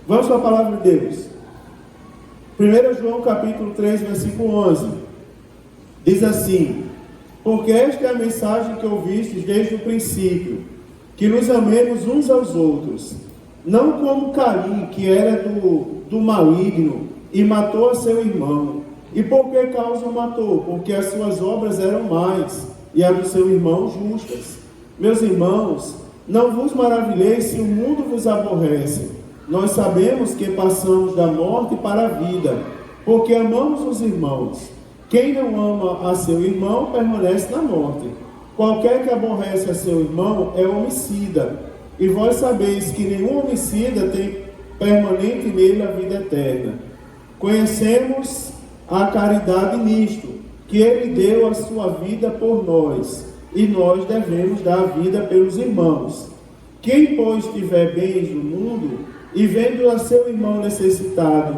Vamos para a palavra de Deus. 1 João capítulo 3, versículo 11. Diz assim: porque esta é a mensagem que ouvistes desde o princípio, que nos amemos uns aos outros, não como Caim, que era do maligno, e matou a seu irmão. E por que causa o matou? Porque as suas obras eram más, e a do seu irmão justas. Meus irmãos, não vos maravilheis se o mundo vos aborrece. Nós sabemos que passamos da morte para a vida, porque amamos os irmãos. Quem não ama a seu irmão permanece na morte. Qualquer que aborrece a seu irmão é homicida. E vós sabeis que nenhum homicida tem permanente nele a vida eterna. Conhecemos a caridade nisto, que ele deu a sua vida por nós, e nós devemos dar a vida pelos irmãos. Quem, pois, tiver bens no mundo, e vendo a seu irmão necessitado,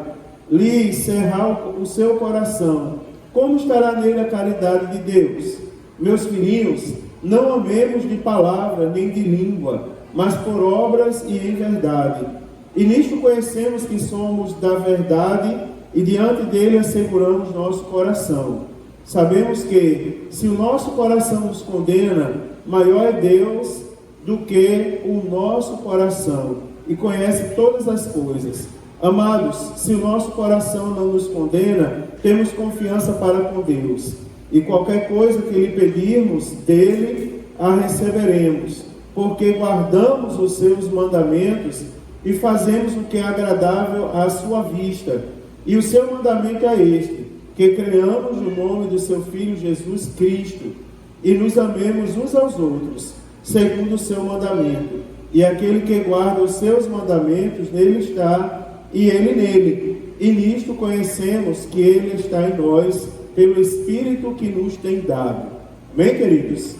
lhe cerrar o seu coração, como estará nele a caridade de Deus? Meus filhinhos, não amemos de palavra nem de língua, mas por obras e em verdade. E nisto conhecemos que somos da verdade, e diante dele asseguramos nosso coração. Sabemos que, se o nosso coração nos condena, maior é Deus do que o nosso coração, e conhece todas as coisas. Amados, se o nosso coração não nos condena, temos confiança para com Deus, e qualquer coisa que lhe pedirmos dele, a receberemos, porque guardamos os seus mandamentos e fazemos o que é agradável à sua vista. E o seu mandamento é este: que creamos no nome do seu Filho Jesus Cristo e nos amemos uns aos outros, segundo o seu mandamento. E aquele que guarda os seus mandamentos, nele está, e ele nele. E nisto conhecemos que ele está em nós, pelo Espírito que nos tem dado. Amém, queridos?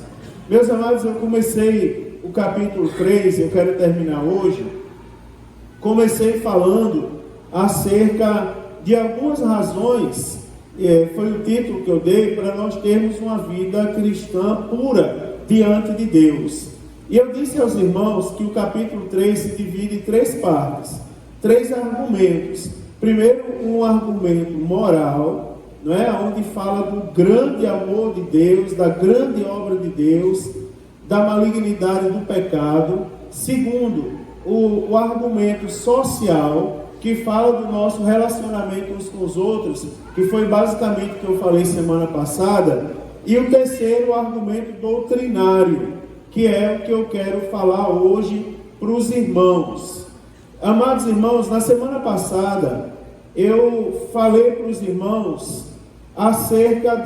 Meus amados, eu comecei o capítulo 3, eu quero terminar hoje. Comecei falando acerca de algumas razões, foi o título que eu dei, para nós termos uma vida cristã pura diante de Deus. E eu disse aos irmãos que o capítulo 3 se divide em 3 partes, 3 argumentos. Primeiro, um argumento moral, não é? Onde fala do grande amor de Deus, da grande obra de Deus, da malignidade do pecado. Segundo, o argumento social, que fala do nosso relacionamento uns com os outros, que foi basicamente o que eu falei semana passada. E o terceiro, o argumento doutrinário, que é o que eu quero falar hoje para os irmãos. Amados irmãos, na semana passada eu falei para os irmãos acerca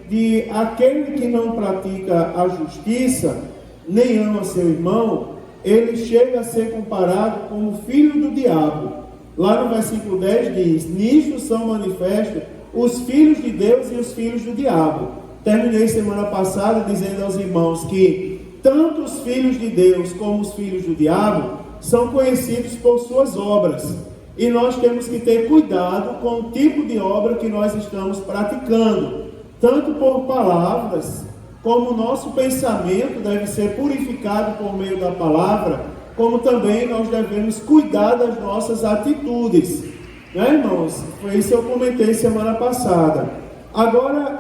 de aquele que não pratica a justiça, nem ama seu irmão, ele chega a ser comparado como filho do diabo. Lá no versículo 10 diz: nisto são manifestos os filhos de Deus e os filhos do diabo. Terminei semana passada dizendo aos irmãos que tanto os filhos de Deus como os filhos do diabo são conhecidos por suas obras. E nós temos que ter cuidado com o tipo de obra que nós estamos praticando, tanto por palavras, como o nosso pensamento deve ser purificado por meio da palavra, como também nós devemos cuidar das nossas atitudes, né, irmãos? Foi isso que eu comentei semana passada. Agora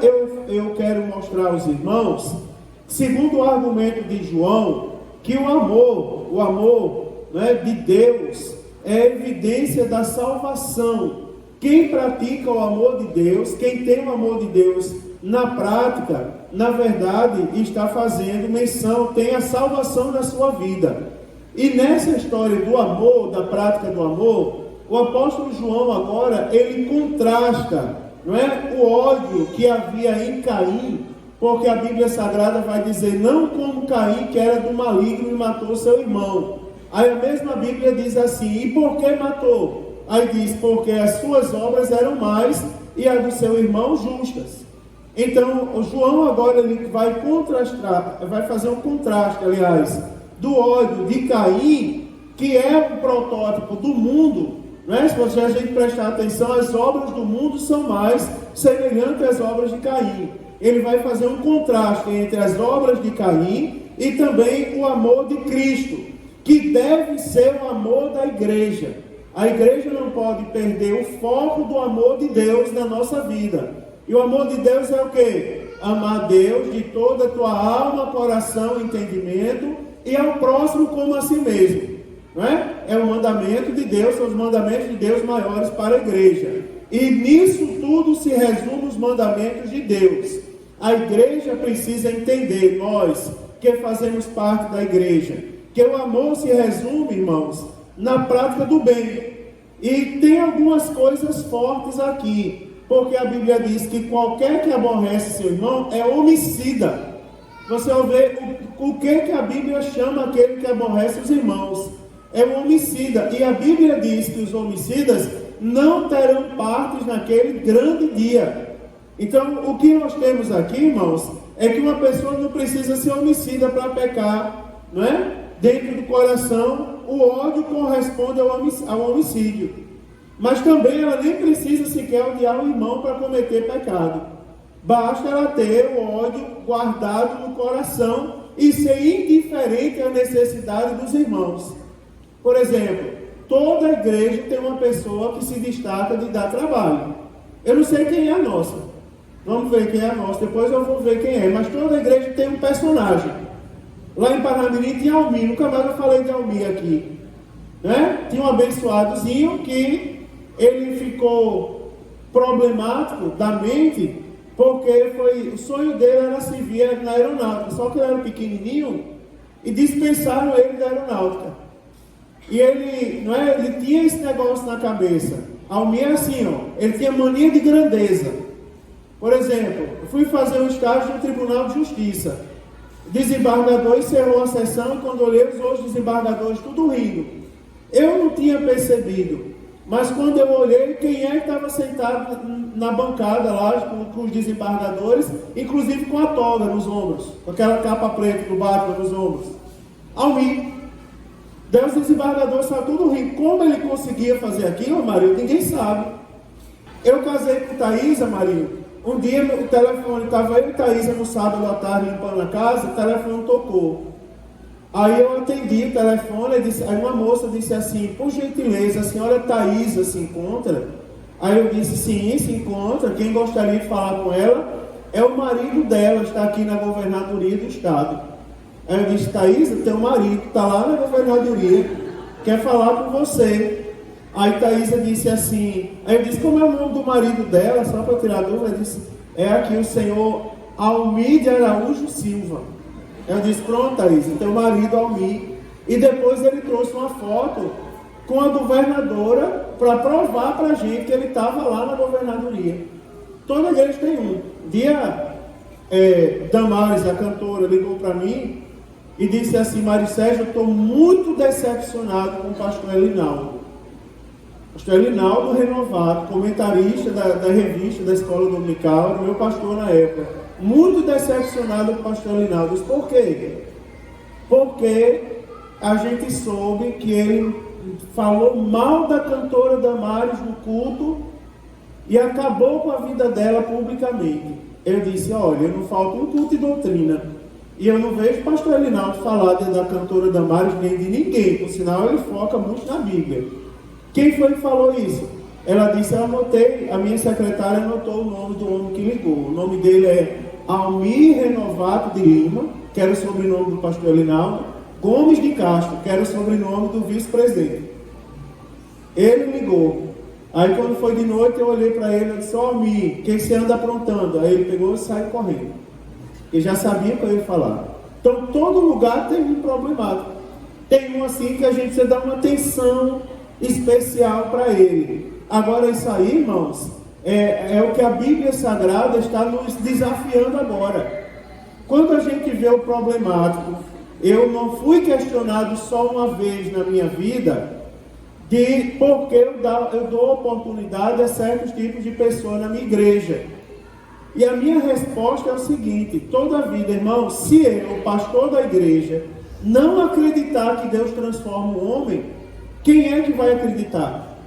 eu quero mostrar aos irmãos, segundo o argumento de João, que o amor, né, de Deus é evidência da salvação. Quem pratica o amor de Deus, quem tem o amor de Deus na prática, na verdade está fazendo menção, tem a salvação na sua vida. E nessa história do amor, da prática do amor, o apóstolo João agora, ele contrasta, não é, o ódio que havia em Caim, porque a Bíblia Sagrada vai dizer, não como Caim, que era do maligno e matou seu irmão. Aí a mesma Bíblia diz assim, e por que matou? Aí diz, porque as suas obras eram más e a do seu irmão justas. Então, o João agora ele vai contrastar, vai fazer um contraste, aliás, do ódio de Caim, que é o protótipo do mundo, né? Se a gente prestar atenção, as obras do mundo são mais semelhantes às obras de Caim. Ele vai fazer um contraste entre as obras de Caim e também o amor de Cristo. que deve ser o amor da igreja. A igreja não pode perder o foco do amor de Deus na nossa vida. E o amor de Deus é o quê? Amar Deus de toda a tua alma, coração e entendimento, e ao próximo como a si mesmo. Não é? É o mandamento de Deus, são os mandamentos de Deus maiores para a igreja. E nisso tudo se resume os mandamentos de Deus. A igreja precisa entender, nós que fazemos parte da igreja, que o amor se resume, irmãos, na prática do bem. E tem algumas coisas fortes aqui, porque a Bíblia diz que qualquer que aborrece seu irmão é homicida. Você vai ver o que a Bíblia chama aquele que aborrece os irmãos. É um homicida. E a Bíblia diz que os homicidas não terão partes naquele grande dia. Então, o que nós temos aqui, irmãos, é que uma pessoa não precisa ser homicida para pecar, não é? Dentro do coração, o ódio corresponde ao homicídio. Mas também ela nem precisa sequer odiar o irmão para cometer pecado. Basta ela ter o ódio guardado no coração e ser indiferente à necessidade dos irmãos. Por exemplo, toda igreja tem uma pessoa que se destaca de dar trabalho. Eu não sei quem é a nossa. Vamos ver quem é a nossa, depois eu vou ver quem é. Mas toda igreja tem um personagem. Lá em Parnamirim tinha Almir, nunca mais eu falei de Almir aqui. Né? Tinha um abençoadozinho que ele ficou problemático da mente, porque o sonho dele era servir na aeronáutica, só que ele era pequenininho e dispensaram ele da aeronáutica. E ele, não é, ele tinha esse negócio na cabeça. Almir é assim, ó, ele tinha mania de grandeza. Por exemplo, eu fui fazer um estágio no Tribunal de Justiça. O desembargador encerrou a sessão e quando olhei os outros desembargadores tudo rindo. Eu não tinha percebido, mas quando eu olhei, quem é que estava sentado na bancada lá com os desembargadores, inclusive com a toga nos ombros, com aquela capa preta do Batman nos ombros? Almir. Daí os desembargadores estavam tudo rindo. Como ele conseguia fazer aquilo, Marinho, ninguém sabe. Eu casei com Thaísa, Marinho. Um dia o telefone, estava eu e Thaísa no sábado à tarde limpando a casa, o telefone tocou. Aí eu atendi o telefone, aí uma moça disse assim, por gentileza, a senhora Thaísa se encontra? Aí eu disse, sim, se encontra. Quem gostaria de falar com ela é o marido dela, está aqui na governadoria do estado. Aí eu disse, Thaísa, teu marido está lá na governadoria, quer falar com você. Aí Thaísa disse assim, aí eu disse, como é o nome do marido dela, só para tirar dúvida, ela disse, é aqui o senhor Almir de Araújo Silva. Eu disse, pronto Thaísa, teu marido Almir. E depois ele trouxe uma foto com a governadora para provar para a gente que ele estava lá na governadoria. Toda igreja tem um. Um dia, Damares, a cantora, ligou para mim e disse assim, Mário Sérgio, eu estou muito decepcionado com o pastor Elinaldo. Pastor Elinaldo renovado, comentarista da revista da Escola Dominical, meu pastor na época. Muito decepcionado com o pastor Elinaldo. Por quê? Porque a gente soube que ele falou mal da cantora Damares no culto e acabou com a vida dela publicamente. Eu disse, olha, eu não falta um culto de doutrina. E eu não vejo o pastor Elinaldo falar da cantora Damares nem de ninguém. Por sinal, ele foca muito na Bíblia. Quem foi que falou isso? Ela disse, eu anotei, a minha secretária anotou o nome do homem que ligou. O nome dele é Almir Renovato de Lima, que era o sobrenome do pastor Elinaldo, Gomes de Castro, que era o sobrenome do vice-presidente. Ele ligou. Aí quando foi de noite, eu olhei para ele e disse, Almir, o que você anda aprontando? Aí ele pegou e saiu correndo. Ele já sabia o que eu ia falar. Então todo lugar tem um problemático. Tem um assim que a gente precisa dar uma atenção especial para ele. Agora isso aí, irmãos, é o que a Bíblia Sagrada está nos desafiando agora. Quando a gente vê o problemático, eu não fui questionado só uma vez na minha vida de porque eu dou oportunidade a certos tipos de pessoas na minha igreja. E a minha resposta é o seguinte, toda vida, irmão, se eu, o pastor da igreja, não acreditar que Deus transforma o homem, quem é que vai acreditar?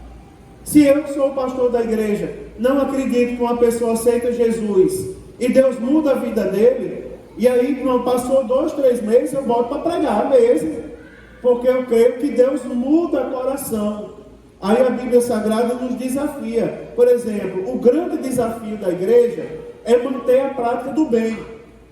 Se eu sou o pastor da igreja, não acredito que uma pessoa aceita Jesus e Deus muda a vida dele, e aí, irmão, passou 2, 3 meses, eu volto para pregar mesmo. porque eu creio que Deus muda o coração. Aí a Bíblia Sagrada nos desafia. Por exemplo, o grande desafio da igreja é manter a prática do bem.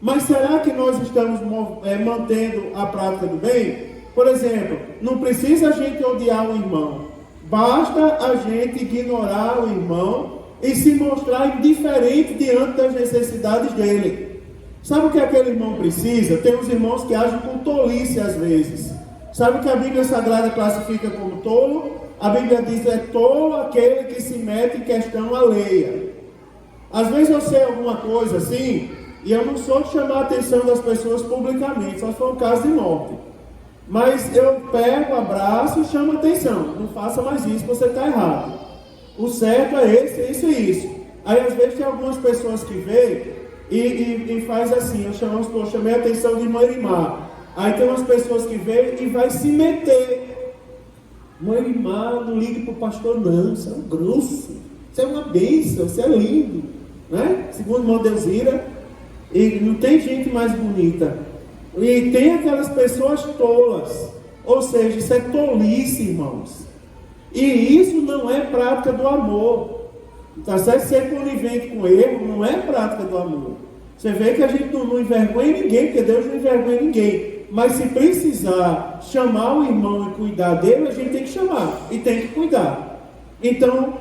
Mas será que nós estamos mantendo a prática do bem? Por exemplo, não precisa a gente odiar o irmão. Basta a gente ignorar o irmão e se mostrar indiferente diante das necessidades dele. Sabe o que aquele irmão precisa? Tem uns irmãos que agem com tolice às vezes. Sabe o que a Bíblia Sagrada classifica como tolo? A Bíblia diz: é tolo aquele que se mete em questão alheia. Às vezes eu sei alguma coisa assim, e eu não sou de chamar a atenção das pessoas publicamente, só se for um caso de morte. Mas eu pego, abraço e chamo a atenção. Não faça mais isso, você está errado. O certo é esse, isso e isso. Aí às vezes tem algumas pessoas que veem e faz assim. Eu chamei a atenção de irmã Erimar. Aí tem umas pessoas que veem e vai se meter. Irmã Erimar, não ligue para o pastor não, isso é um grosso. Isso é uma bênção, isso é lindo, né? Segundo irmã Deusira, e não tem gente mais bonita. E tem aquelas pessoas tolas, ou seja, isso é tolice, irmãos. E isso não é prática do amor. Tá certo? Ser conivente com erro não é prática do amor. Você vê que a gente não envergonha ninguém, porque Deus não envergonha ninguém. Mas se precisar chamar o irmão e cuidar dele, a gente tem que chamar e tem que cuidar. Então,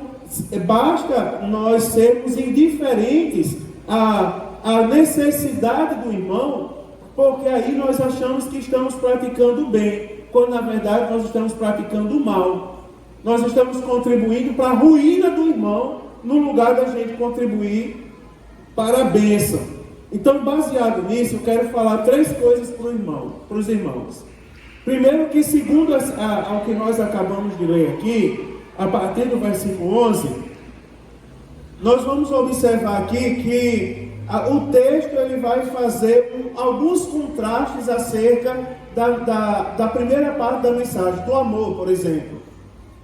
basta nós sermos indiferentes à necessidade do irmão, porque aí nós achamos que estamos praticando o bem, quando na verdade nós estamos praticando o mal. Nós estamos contribuindo para a ruína do irmão, no lugar da gente contribuir para a bênção. Então, baseado nisso, eu quero falar 3 coisas para os irmãos. Primeiro, que segundo ao que nós acabamos de ler aqui, a partir do versículo 11, nós vamos observar aqui que o texto ele vai fazer alguns contrastes acerca da primeira parte da mensagem, do amor, por exemplo.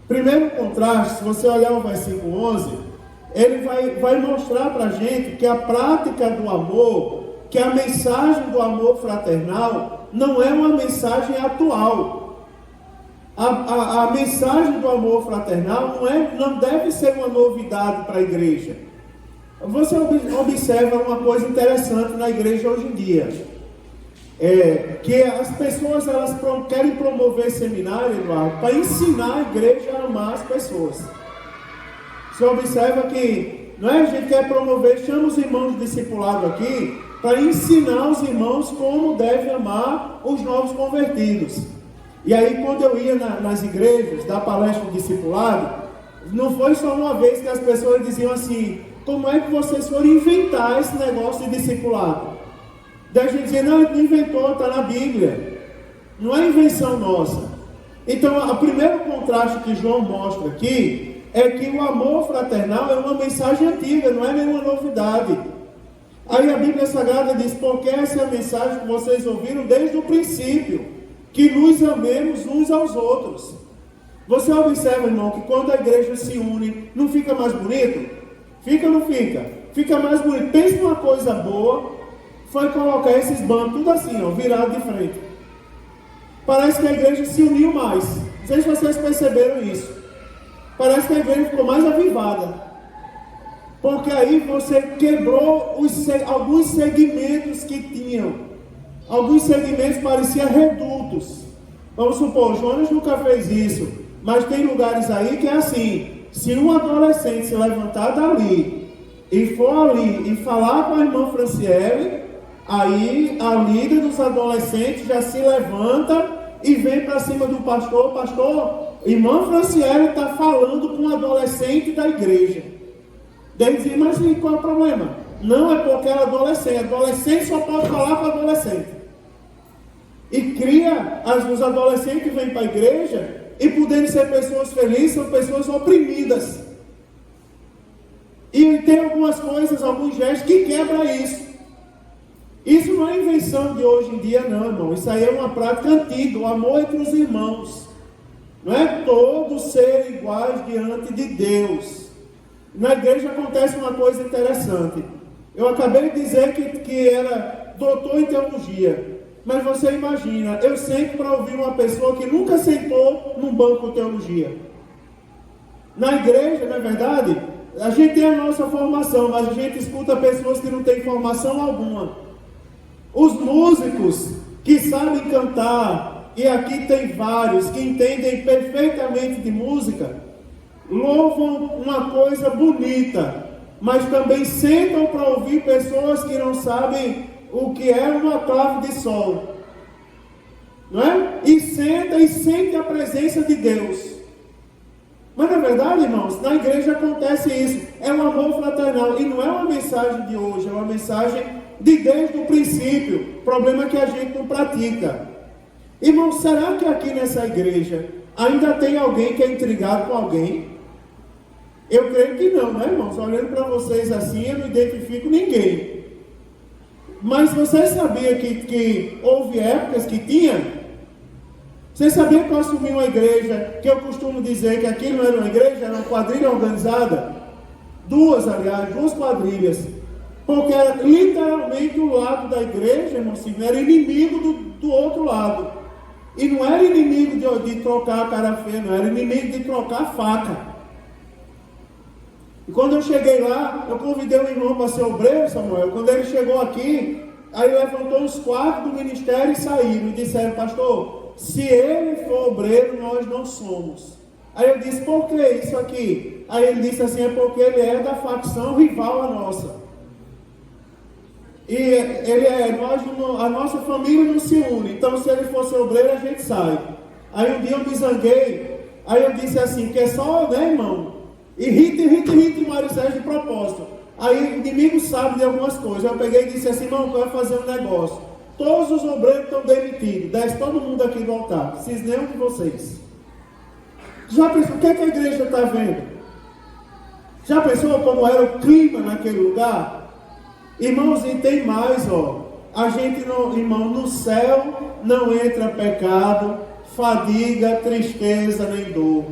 Primeiro contraste, se você olhar o versículo 11, ele vai mostrar para a gente que a prática do amor, que a mensagem do amor fraternal, não é uma mensagem atual. A mensagem do amor fraternal não deve ser uma novidade para a igreja. Você observa uma coisa interessante na igreja hoje em dia. Que as pessoas elas querem promover seminário, Eduardo, para ensinar a igreja a amar as pessoas. Você observa que a gente quer promover, chama os irmãos de discipulado aqui, para ensinar os irmãos como devem amar os novos convertidos. E aí quando eu ia nas igrejas, dar palestra de discipulado, não foi só uma vez que as pessoas diziam assim: como é que vocês foram inventar esse negócio de discipulado? Daí a gente dizia: não inventou, está na Bíblia, não é invenção nossa. Então o primeiro contraste que João mostra aqui é que o amor fraternal é uma mensagem antiga, não é nenhuma novidade. Aí a Bíblia Sagrada diz: porque essa é a mensagem que vocês ouviram desde o princípio, que nos amemos uns aos outros. Você observa, irmão, que quando a igreja se une, não fica mais bonito? Fica ou não fica? Fica mais bonito. Pensa numa coisa boa, foi colocar esses bancos tudo assim, ó, virado de frente. Parece que a igreja se uniu mais. Não sei se vocês perceberam isso. Parece que a igreja ficou mais avivada. Porque aí você quebrou alguns segmentos que tinham. Alguns segmentos pareciam redutos. Vamos supor, Jonas nunca fez isso. Mas tem lugares aí que é assim: se um adolescente se levantar dali e for ali e falar com a irmã Franciele, aí a líder dos adolescentes já se levanta e vem para cima do pastor: pastor, irmã Franciele está falando com um adolescente da igreja. Daí dizem: mas qual é o problema? Não, é porque era adolescente. Adolescente só pode falar com adolescente. E cria os adolescentes que vêm para a igreja, e podendo ser pessoas felizes, são pessoas oprimidas. E tem algumas coisas, alguns gestos que quebram isso. Isso não é invenção de hoje em dia, não, irmão. Isso aí é uma prática antiga, o amor entre os irmãos. Não é todos serem iguais diante de Deus. Na igreja acontece uma coisa interessante. Eu acabei de dizer que era doutor em teologia. Mas você imagina, eu sento para ouvir uma pessoa que nunca sentou num banco de teologia. Na igreja, na verdade, a gente tem a nossa formação, mas a gente escuta pessoas que não têm formação alguma. Os músicos que sabem cantar, e aqui tem vários que entendem perfeitamente de música, louvam uma coisa bonita, mas também sentam para ouvir pessoas que não sabem o que é uma clave de sol, não é? E senta e sente a presença de Deus. Mas na verdade, irmãos, na igreja acontece isso, é um amor fraternal, e não é uma mensagem de hoje, é uma mensagem de desde o princípio. O problema é que a gente não pratica. Irmãos, será que aqui nessa igreja ainda tem alguém que é intrigado com alguém? Eu creio que não, né, irmãos? Olhando para vocês assim, eu não identifico ninguém. Mas você sabia que houve épocas que tinha? Você sabia que eu assumi uma igreja, que eu costumo dizer que aquilo não era uma igreja, era uma quadrilha organizada? Duas quadrilhas. Porque era literalmente o lado da igreja, irmão, assim, era inimigo do outro lado. E não era inimigo de trocar a cara feia, não, era inimigo de trocar a faca. E quando eu cheguei lá, eu convidei um irmão para ser obreiro, Samuel. Quando ele chegou aqui, aí levantou os quatro do ministério e saíram. E disseram, pastor, se ele for obreiro, nós não somos. Aí eu disse, por que isso aqui? Aí ele disse assim, é porque ele é da facção rival à nossa. E a nossa família não se une. Então se ele fosse obreiro, a gente sai. Aí um dia eu me zanguei. Aí eu disse assim, que é só, né, irmão? Irrita o Mário Sérgio de propósito. Aí o inimigo sabe de algumas coisas. Eu peguei e disse assim, irmão, eu quero fazer um negócio. Todos os obreiros estão demitidos. Desce todo mundo aqui voltar. Preciso nenhum de vocês. Já pensou, o que, é que a igreja está vendo? Já pensou como era o clima naquele lugar? Irmãos, e tem mais, ó. A gente não, irmão, no céu não entra pecado, fadiga, tristeza, nem dor.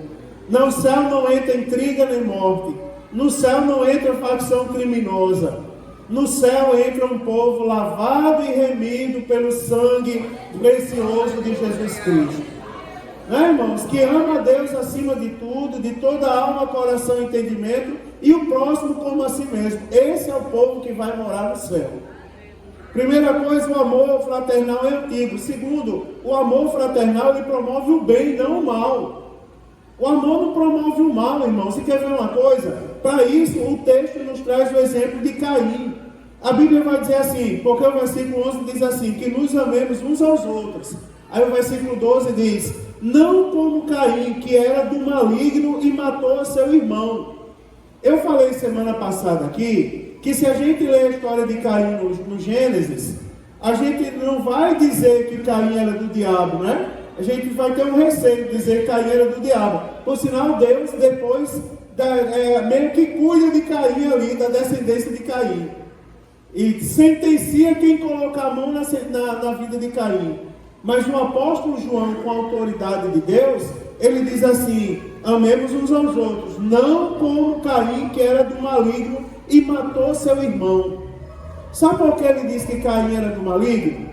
No céu não entra intriga nem morte. No céu não entra facção criminosa. No céu entra um povo lavado e remido pelo sangue precioso de Jesus Cristo. Né, irmãos? Que ama a Deus acima de tudo, de toda alma, coração e entendimento, e o próximo como a si mesmo. Esse é o povo que vai morar no céu. Primeira coisa, o amor fraternal é antigo. Segundo, o amor fraternal ele promove o bem, não o mal. O amor não promove o mal, irmão. Você quer ver uma coisa? Para isso, o texto nos traz o exemplo de Caim. A Bíblia vai dizer assim, porque o versículo 11 diz assim, que nos amemos uns aos outros. Aí o versículo 12 diz, não como Caim, que era do maligno e matou seu irmão. Eu falei semana passada aqui, que se a gente ler a história de Caim no Gênesis, a gente não vai dizer que Caim era do diabo, né? A gente vai ter um receio de dizer que Caim era do diabo. Por sinal, Deus depois meio que cuida de Caim ali, da descendência de Caim. E sentencia quem colocar a mão na vida de Caim. Mas o apóstolo João, com a autoridade de Deus, ele diz assim, amemos uns aos outros, não como Caim, que era do maligno e matou seu irmão. Sabe por que ele diz que Caim era do maligno?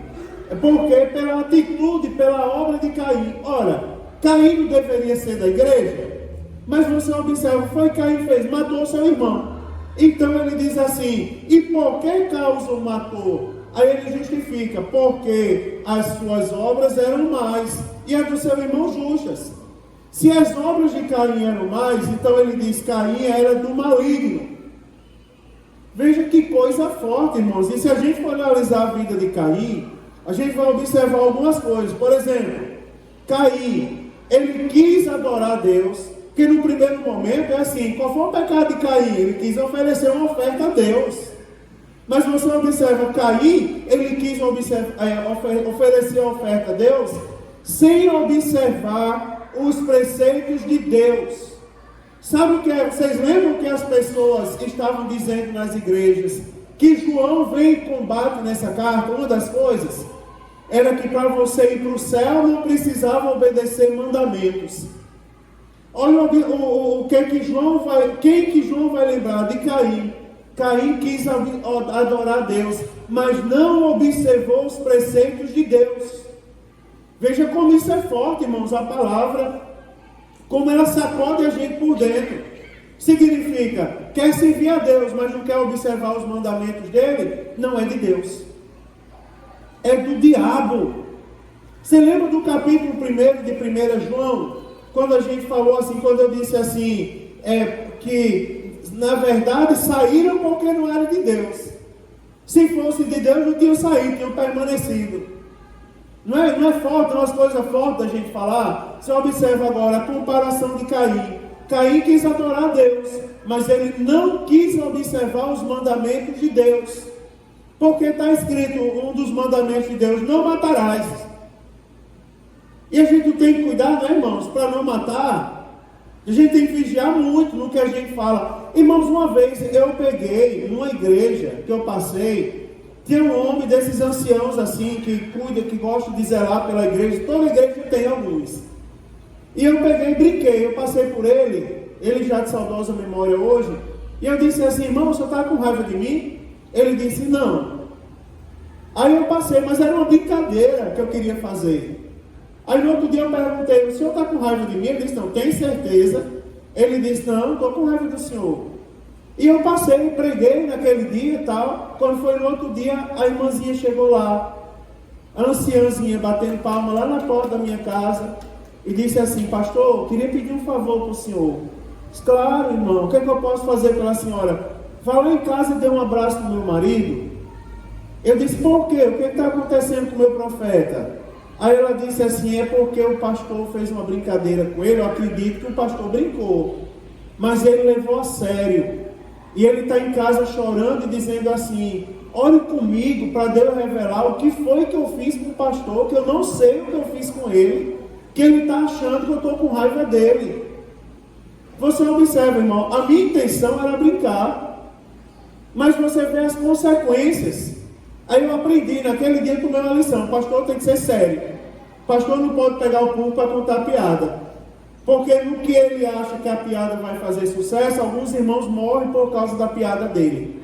É porque pela atitude, pela obra de Caim. Ora, Caim não deveria ser da igreja? Mas você observa, foi que Caim fez, matou seu irmão. Então ele diz assim, e por que causa o matou? Aí ele justifica, porque as suas obras eram mais, e as do seu irmão justas. Se as obras de Caim eram mais, então ele diz que Caim era do maligno. Veja que coisa forte, irmãos. E se a gente for analisar a vida de Caim, a gente vai observar algumas coisas. Por exemplo, Caim, ele quis adorar a Deus, que no primeiro momento é assim, qual foi o pecado de Caim? Ele quis oferecer uma oferta a Deus. Mas você observa, Caim, ele quis oferecer a oferta a Deus, sem observar os preceitos de Deus. Sabe o que é? Vocês lembram que as pessoas estavam dizendo nas igrejas, que João vem em combate nessa carta? Uma das coisas era que para você ir para o céu não precisava obedecer mandamentos. Olha o que João vai, quem que João vai lembrar? De Caim. Caim quis adorar a Deus, mas não observou os preceitos de Deus. Veja como isso é forte, irmãos, a palavra, como ela sacode a gente por dentro. Significa, quer servir a Deus, mas não quer observar os mandamentos dele, não é de Deus. É do diabo. Você lembra do capítulo 1 de 1 João? Quando a gente falou assim, quando eu disse assim, que na verdade saíram porque não era de Deus. Se fosse de Deus, não tinham saído, tinham permanecido. Não é forte, umas coisas fortes da gente falar. Você observa agora a comparação de Caim. Caim quis adorar a Deus, mas ele não quis observar os mandamentos de Deus. Porque está escrito um dos mandamentos de Deus: não matarás. E a gente tem que cuidar, né, irmãos, para não matar. A gente tem que vigiar muito no que a gente fala. Irmãos, uma vez eu peguei numa igreja que eu passei, tinha um homem desses anciãos assim, que cuida, que gosta de zelar pela igreja. Toda igreja tem alguns. E eu peguei e brinquei, eu passei por ele já de saudosa memória hoje, e eu disse assim: irmão, o senhor está com raiva de mim? Ele disse: não. Aí eu passei, mas era uma brincadeira que eu queria fazer. Aí no outro dia eu perguntei: o senhor está com raiva de mim? Ele disse: não, tem certeza? Ele disse: não, estou com raiva do senhor. E eu passei, preguei naquele dia e tal. Quando foi no outro dia, a irmãzinha chegou lá, a anciãzinha, batendo palma lá na porta da minha casa, e disse assim: pastor, queria pedir um favor para o senhor. Disse: claro, irmão, o que é que eu posso fazer pela senhora? Vá lá em casa e dê um abraço no meu marido. Eu disse: por quê? O que está acontecendo com o meu profeta? Aí ela disse assim: é porque o pastor fez uma brincadeira com ele. Eu acredito que o pastor brincou, mas ele levou a sério. E ele está em casa chorando e dizendo assim: ore comigo para Deus revelar o que foi que eu fiz com o pastor, que eu não sei o que eu fiz com ele, que ele está achando que eu estou com raiva dele. Você observa, irmão, a minha intenção era brincar, mas você vê as consequências. Aí eu aprendi, naquele dia tomei uma lição: o pastor tem que ser sério. O pastor não pode pegar o púlpito para contar piada, porque no que ele acha que a piada vai fazer sucesso, alguns irmãos morrem por causa da piada dele.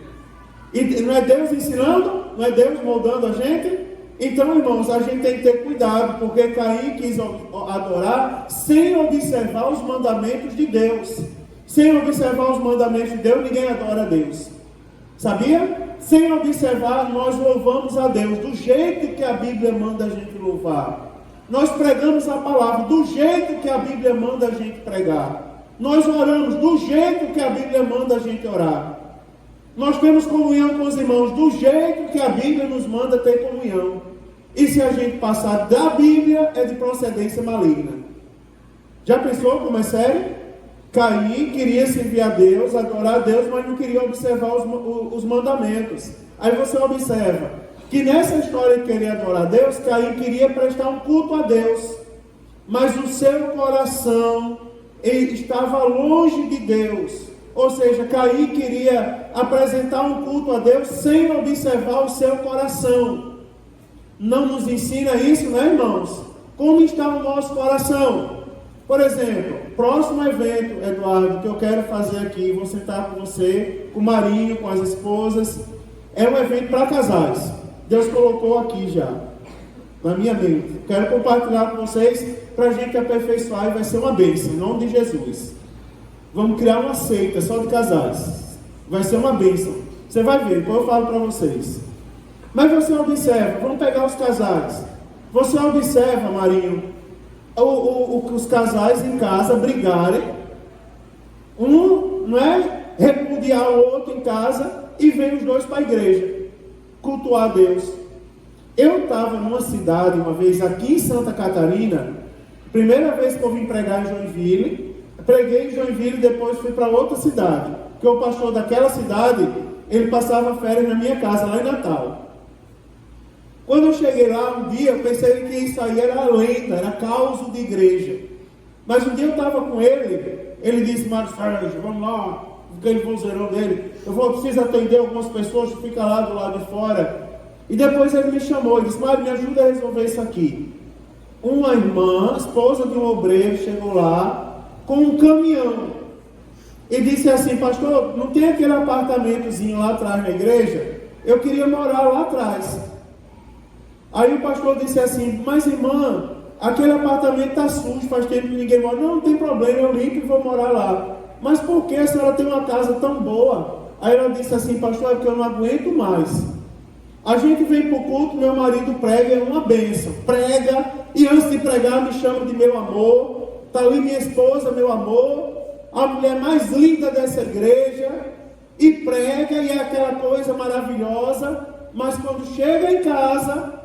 E não é Deus ensinando? Não é Deus moldando a gente? Então, irmãos, a gente tem que ter cuidado, porque Caim quis adorar sem observar os mandamentos de Deus. Sem observar os mandamentos de Deus, ninguém adora a Deus. Sabia? Sem observar, nós louvamos a Deus do jeito que a Bíblia manda a gente louvar. Nós pregamos a palavra do jeito que a Bíblia manda a gente pregar. Nós oramos do jeito que a Bíblia manda a gente orar. Nós temos comunhão com os irmãos do jeito que a Bíblia nos manda ter comunhão. E se a gente passar da Bíblia, é de procedência maligna. Já pensou como é sério? Caim queria servir a Deus, adorar a Deus, mas não queria observar os mandamentos. Aí você observa que nessa história de querer adorar a Deus, Caim queria prestar um culto a Deus, mas o seu coração estava longe de Deus. Ou seja, Caim queria apresentar um culto a Deus sem observar o seu coração. Não nos ensina isso, né, irmãos? Como está o nosso coração? Por exemplo, próximo evento, Eduardo, que eu quero fazer aqui, vou sentar com você, com o Marinho, com as esposas, é um evento para casais. Deus colocou aqui já, na minha mente. Quero compartilhar com vocês, para a gente aperfeiçoar, e vai ser uma bênção, em nome de Jesus. Vamos criar uma seita só de casais. Vai ser uma bênção. Você vai ver, depois eu falo para vocês. Mas você observa, vamos pegar os casais. Você observa, Marinho, os casais em casa brigarem. Um, não é, repudiar o outro em casa, e vem os dois para a igreja cultuar a Deus. Eu estava numa cidade uma vez aqui em Santa Catarina, primeira vez que eu vim pregar em Joinville. Preguei em Joinville e depois fui para outra cidade, porque o pastor daquela cidade, ele passava férias na minha casa, lá em Natal. Quando eu cheguei lá um dia, eu pensei que isso aí era lenda, era caos de igreja. Mas um dia eu estava com ele disse: Mário Sérgio, vamos lá, aquele vozeirão dele, eu preciso atender algumas pessoas que ficam lá do lado de fora. E depois ele me chamou e disse: Mário, me ajuda a resolver isso aqui. Uma irmã, esposa de um obreiro, chegou lá com um caminhão e disse assim: pastor, não tem aquele apartamentozinho lá atrás na igreja? eu queria morar lá atrás. Aí o pastor disse assim, mas irmã, aquele apartamento está sujo, faz tempo que ninguém mora. Não tem problema, eu limpo e vou morar lá. Mas por que a senhora tem uma casa tão boa? Aí ela disse assim, pastor, é porque eu não aguento mais. A gente vem para o culto, meu marido prega, é uma bênção. Prega, e antes de pregar me chama de meu amor. Está ali minha esposa, meu amor, a mulher mais linda dessa igreja. E prega, e é aquela coisa maravilhosa. Mas quando chega em casa,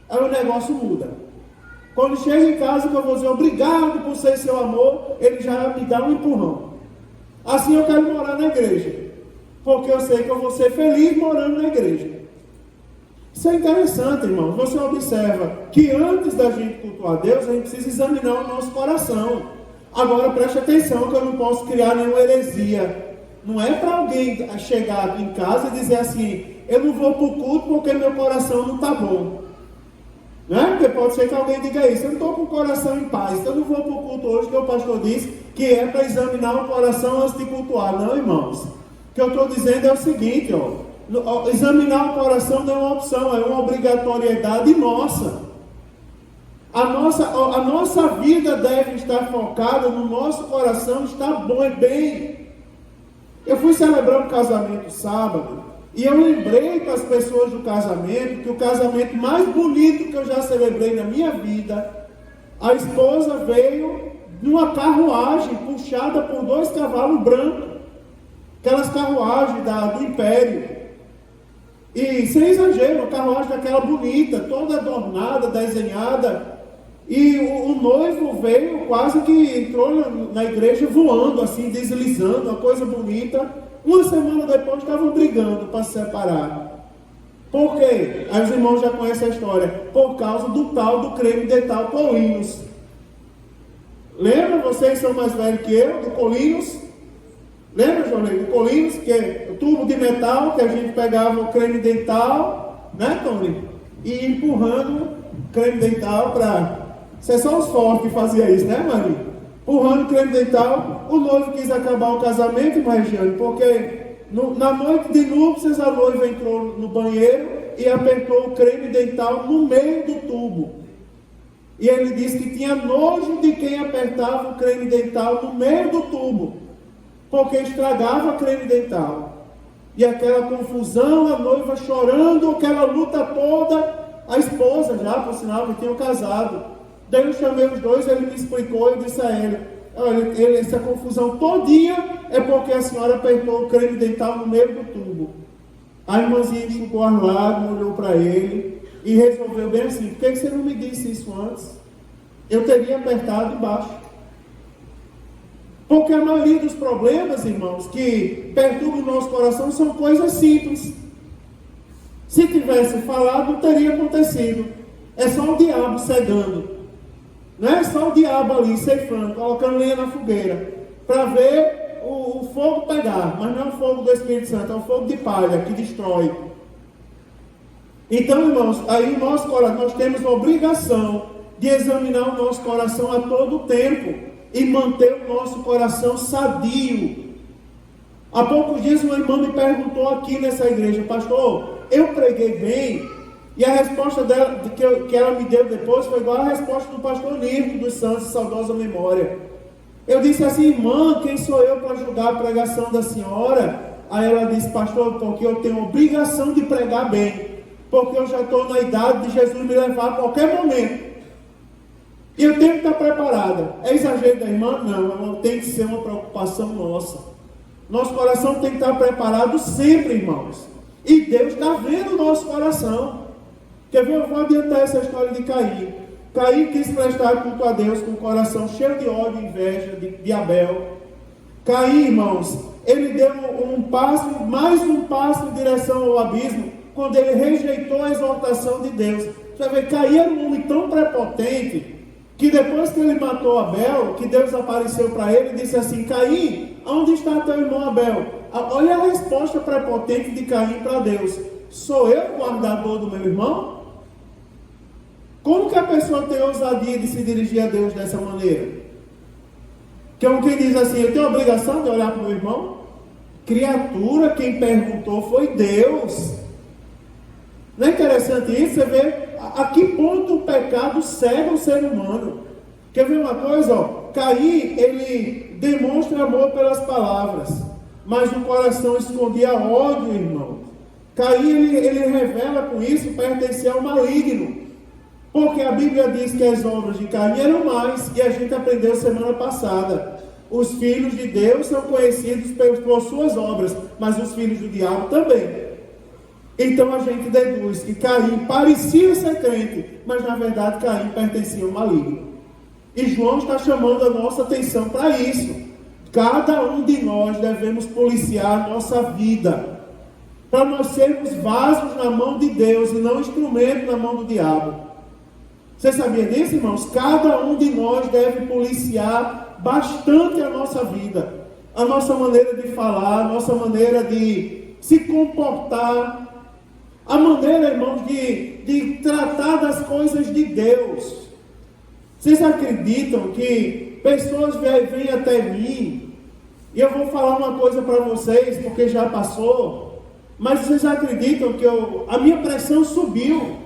aí o negócio muda. Quando chega em casa, que eu vou dizer obrigado por ser seu amor, ele já me dá um empurrão. Assim eu quero morar na igreja, porque eu sei que eu vou ser feliz morando na igreja. Isso é interessante, irmão. Você observa que antes da gente cultuar a Deus, a gente precisa examinar o nosso coração. Agora preste atenção que eu não posso criar nenhuma heresia. Não é para alguém chegar aqui em casa e dizer assim, eu não vou para o culto porque meu coração não está bom. Não é? Porque pode ser que alguém diga isso, eu não estou com o coração em paz, então eu não vou para o culto hoje, que o pastor disse que é para examinar o coração antes de cultuar. Não, irmãos. O que eu estou dizendo é o seguinte, examinar o coração não é uma opção, é uma obrigatoriedade nossa. A nossa vida deve estar focada no nosso coração, estar bom e bem. Eu fui celebrar um casamento sábado, e eu lembrei para as pessoas do casamento, que o casamento mais bonito que eu já celebrei na minha vida, a esposa veio numa carruagem puxada por 2 cavalos brancos, aquelas carruagens do Império, e sem exagero, uma carruagem daquela bonita, toda adornada, desenhada, e o noivo veio, quase que entrou na igreja voando, assim, deslizando, uma coisa bonita. Uma semana depois estavam brigando para se separar. Por quê? Aí os irmãos já conhecem a história. Por causa do tal do creme dental Colinos. Lembra? Vocês são mais velhos que eu, do Colinos? Lembra, João? Do Colinos, que é o tubo de metal que a gente pegava o creme dental, né, Tony? E empurrando o creme dental para... Isso é só os fortes que faziam isso, né, Maria? Empurrando o creme dental. O noivo quis acabar o casamento, irmã Regiane, porque na noite de núpcias a noiva entrou no banheiro e apertou o creme dental no meio do tubo. E ele disse que tinha nojo de quem apertava o creme dental no meio do tubo, porque estragava o creme dental. E aquela confusão, a noiva chorando, aquela luta toda, a esposa já, por sinal, que tinham casado. Daí eu chamei os dois, ele me explicou, eu disse a ele, essa confusão todinha é porque a senhora apertou o creme dental no meio do tubo. A irmãzinha enxugou as lágrimas, olhou para ele e resolveu bem assim, por que você não me disse isso antes? Eu teria apertado embaixo. Porque a maioria dos problemas, irmãos, que perturbam o nosso coração são coisas simples. Se tivesse falado, não teria acontecido. É só o diabo cegando. Não é só o diabo ali, ceifando, colocando lenha na fogueira, para ver o fogo pegar, mas não é o fogo do Espírito Santo, é o fogo de palha que destrói. Então, irmãos, aí o nosso coração, nós temos a obrigação de examinar o nosso coração a todo tempo e manter o nosso coração sadio. Há poucos dias uma irmã me perguntou aqui nessa igreja, pastor, eu preguei bem? E a resposta dela, que ela me deu depois, foi igual a resposta do pastor Nirko dos Santos, de saudosa memória. Eu disse assim, irmã, quem sou eu para julgar a pregação da senhora? Aí ela disse, pastor, porque eu tenho obrigação de pregar bem, porque eu já estou na idade de Jesus me levar a qualquer momento. E eu tenho que estar preparada. É exagero da irmã? Não, tem que ser uma preocupação nossa. Nosso coração tem que estar preparado sempre, irmãos. E Deus está vendo o nosso coração. Quer ver? Eu vou adiantar essa história de Caim. Caim quis prestar culto a Deus com o coração cheio de ódio e inveja de Abel. Caim, irmãos, ele deu mais um passo em direção ao abismo, quando ele rejeitou a exortação de Deus. Você vê, Caim era um homem tão prepotente, que depois que ele matou Abel, que Deus apareceu para ele e disse assim, Caim, onde está teu irmão Abel? Olha a resposta prepotente de Caim para Deus. Sou eu o guardador do meu irmão? Como que a pessoa tem ousadia de se dirigir a Deus dessa maneira? Que é quem diz assim, eu tenho a obrigação de olhar para o meu irmão? Criatura, quem perguntou foi Deus. Não é interessante isso? Você vê a que ponto o pecado cega o ser humano. Quer ver uma coisa? Ó? Caim, ele demonstra amor pelas palavras, mas no coração escondia ódio, irmão. Caim, ele revela com isso pertencer ao maligno. Porque a Bíblia diz que as obras de Caim eram mais, e a gente aprendeu semana passada. Os filhos de Deus são conhecidos por suas obras, mas os filhos do diabo também. Então a gente deduz que Caim parecia ser crente, mas na verdade Caim pertencia ao maligno. E João está chamando a nossa atenção para isso. Cada um de nós devemos policiar a nossa vida, para nós sermos vasos na mão de Deus e não instrumento na mão do diabo. Você sabia disso, irmãos? Cada um de nós deve policiar bastante a nossa vida, a nossa maneira de falar, a nossa maneira de se comportar, a maneira, irmãos, de tratar das coisas de Deus. Vocês acreditam que pessoas vêm até mim, e eu vou falar uma coisa para vocês, porque já passou, mas vocês acreditam que a minha pressão subiu,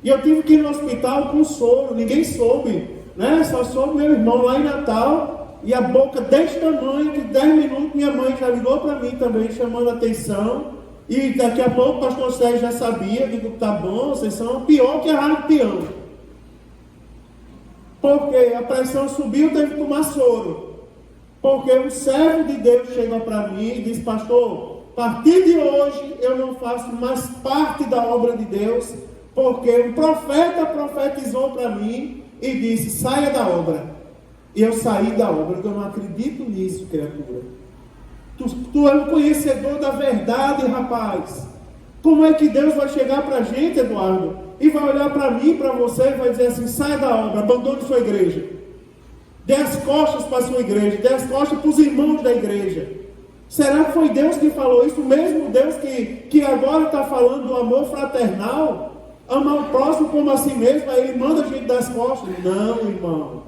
e eu tive que ir no hospital com soro, ninguém soube, né? Só soube meu irmão lá em Natal, e a boca desse tamanho, que 10 minutos minha mãe já ligou para mim também, chamando a atenção, e daqui a pouco o pastor Sérgio já sabia, digo, tá bom, vocês são pior que a rádio peão. Porque a pressão subiu, teve que tomar soro. Porque um servo de Deus chegou para mim e disse, pastor, a partir de hoje eu não faço mais parte da obra de Deus, porque um profeta profetizou para mim e disse, saia da obra. E eu saí da obra. Eu não acredito nisso, criatura. Tu é um conhecedor da verdade, rapaz. Como é que Deus vai chegar para a gente, Eduardo, e vai olhar para mim e para você e vai dizer assim, saia da obra, abandone sua igreja, dê as costas para a sua igreja, dê as costas para os irmãos da igreja? Será que foi Deus que falou isso? O mesmo Deus que agora está falando do amor fraternal, amar o próximo como a si mesmo, aí Ele manda a gente dar as costas? Não, irmão.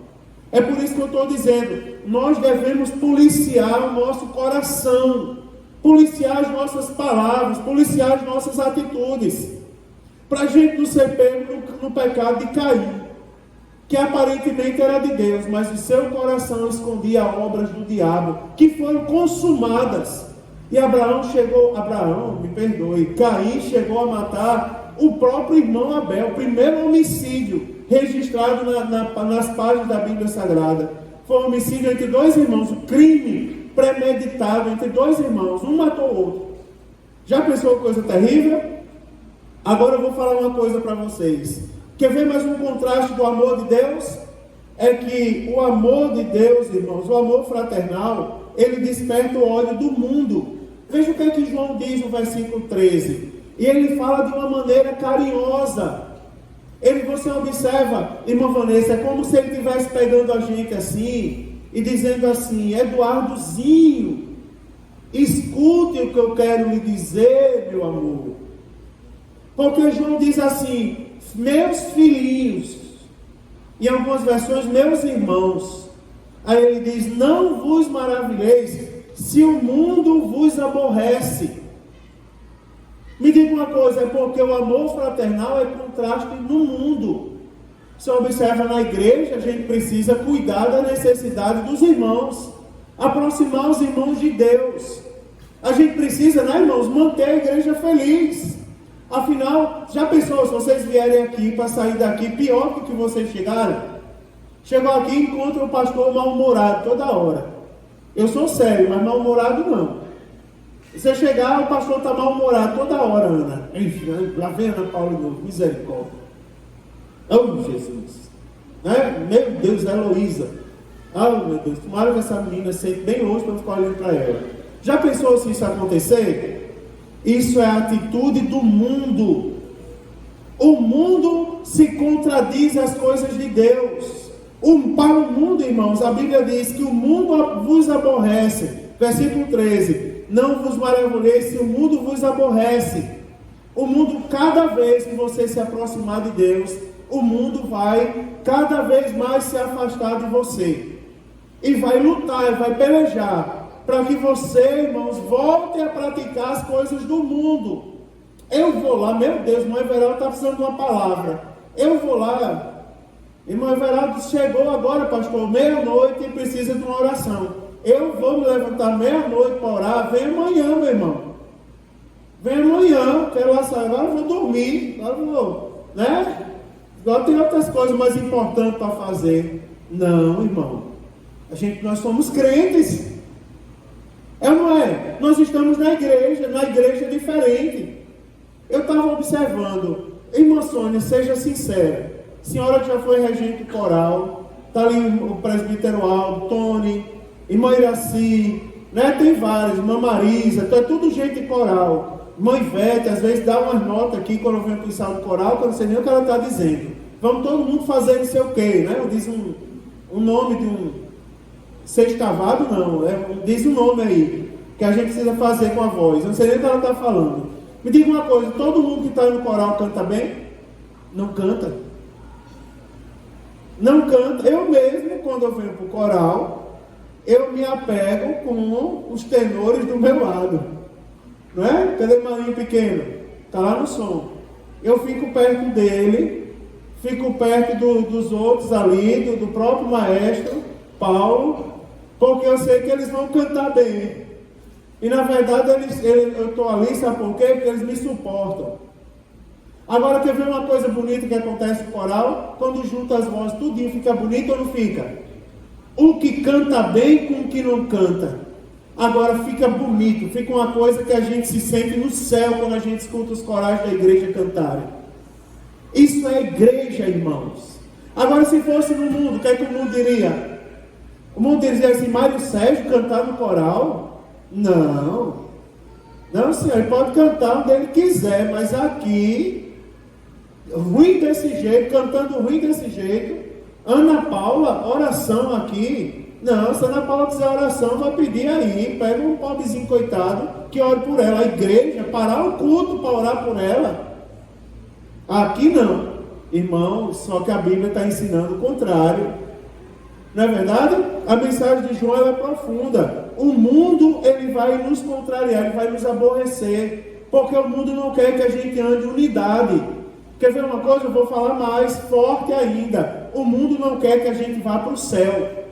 É por isso que eu estou dizendo, nós devemos policiar o nosso coração, policiar as nossas palavras, policiar as nossas atitudes, para a gente não ser pego no pecado de Caim, que aparentemente era de Deus, mas o seu coração escondia obras do diabo, que foram consumadas. E Caim chegou a matar o próprio irmão Abel, o primeiro homicídio registrado nas páginas da Bíblia Sagrada. Foi um homicídio entre dois irmãos, um crime premeditado entre dois irmãos, um matou o outro. Já pensou coisa terrível? Agora eu vou falar uma coisa para vocês. Quer ver mais um contraste do amor de Deus? É que o amor de Deus, irmãos, o amor fraternal, ele desperta o ódio do mundo. Veja o que é que João diz no versículo 13. E ele fala de uma maneira carinhosa. Você observa, irmã Vanessa, é como se ele estivesse pegando a gente assim e dizendo assim, Eduardozinho, escute o que eu quero lhe dizer, meu amor. Porque João diz assim, meus filhinhos, em algumas versões, meus irmãos. Aí ele diz, não vos maravilheis se o mundo vos aborrece. Me diga uma coisa, é porque o amor fraternal é contraste no mundo. Você observa na igreja, a gente precisa cuidar da necessidade dos irmãos, aproximar os irmãos de Deus. A gente precisa, né, irmãos, manter a igreja feliz. Afinal, já pensou, se vocês vierem aqui para sair daqui pior do que vocês chegaram? Chegou aqui e encontra o pastor mal-humorado toda hora. Eu sou sério, mas mal-humorado não. Você chegar, o pastor está mal-humorado toda hora, Ana. Enfim, lá vem Ana Paula de novo, misericórdia. Oh, Jesus. Né? Meu Deus, Heloísa. Oh, meu Deus, tomara que essa menina sente bem longe para eu ficar olhando para ela. Já pensou se isso acontecer? Isso é a atitude do mundo. O mundo se contradiz às coisas de Deus. Para o mundo, irmãos, a Bíblia diz que o mundo vos aborrece. Versículo 13. Não vos maravilheis se o mundo vos aborrece. O mundo, cada vez que você se aproximar de Deus, o mundo vai cada vez mais se afastar de você. E vai lutar, vai pelejar, para que você, irmãos, volte a praticar as coisas do mundo. Eu vou lá, meu Deus, irmão Everaldo está precisando de uma palavra. Eu vou lá. Irmão Everaldo chegou agora, pastor, meia-noite e precisa de uma oração. Eu vou me levantar meia-noite para orar. Vem amanhã, meu irmão. Vem amanhã, quero lá sair. Agora eu vou dormir. Agora eu vou, né? Agora tem outras coisas mais importantes para fazer. Não, irmão. Nós somos crentes. É ou não é? Nós estamos na igreja diferente. Eu estava observando. Irmã Sônia, seja sincera. Senhora que já foi regente coral, está ali o presbítero Aldo, Tony, irmã Iraci, né? Tem vários, irmã Marisa, então é tudo gente coral. Irmã Ivete, às vezes dá umas notas aqui quando eu venho para o ensaio coral, que eu não sei nem o que ela está dizendo. Vamos todo mundo fazer não sei o quê, né? Diz um nome de um sextavado, não, diz um nome aí, que a gente precisa fazer com a voz. Eu não sei nem o que ela está falando. Me diga uma coisa, todo mundo que está no coral canta bem? Não canta. Não canta. Eu mesmo, quando eu venho para o coral, eu me apego com os tenores do meu lado. Não é? Cadê o maninho pequeno? Está lá no som. Eu fico perto dele, fico perto dos outros ali, do próprio maestro, Paulo, porque eu sei que eles vão cantar bem. E na verdade eu estou ali, sabe por quê? Porque eles me suportam. Agora, quer ver uma coisa bonita que acontece no coral? Quando junta as vozes, tudinho fica bonito ou não fica? O que canta bem com o que não canta. Agora fica bonito, fica uma coisa que a gente se sente no céu quando a gente escuta os corais da igreja cantarem. Isso é igreja, irmãos. Agora, se fosse no mundo, o que é que o mundo diria? O mundo diria assim, Mário Sérgio cantar no coral? Não. Não, senhor, ele pode cantar onde ele quiser, mas aqui... ruim desse jeito, cantando ruim desse jeito. Ana Paula, oração aqui. Não, se a Ana Paula quiser oração, vai pedir aí. Pega um pobrezinho coitado que ore por ela. A igreja, parar o culto para orar por ela. Aqui não, irmão, só que a Bíblia está ensinando o contrário. Não é verdade? A mensagem de João ela é profunda. O mundo ele vai nos contrariar, ele vai nos aborrecer, porque o mundo não quer que a gente ande em unidade. Quer ver uma coisa? Eu vou falar mais forte ainda. O mundo não quer que a gente vá para o céu.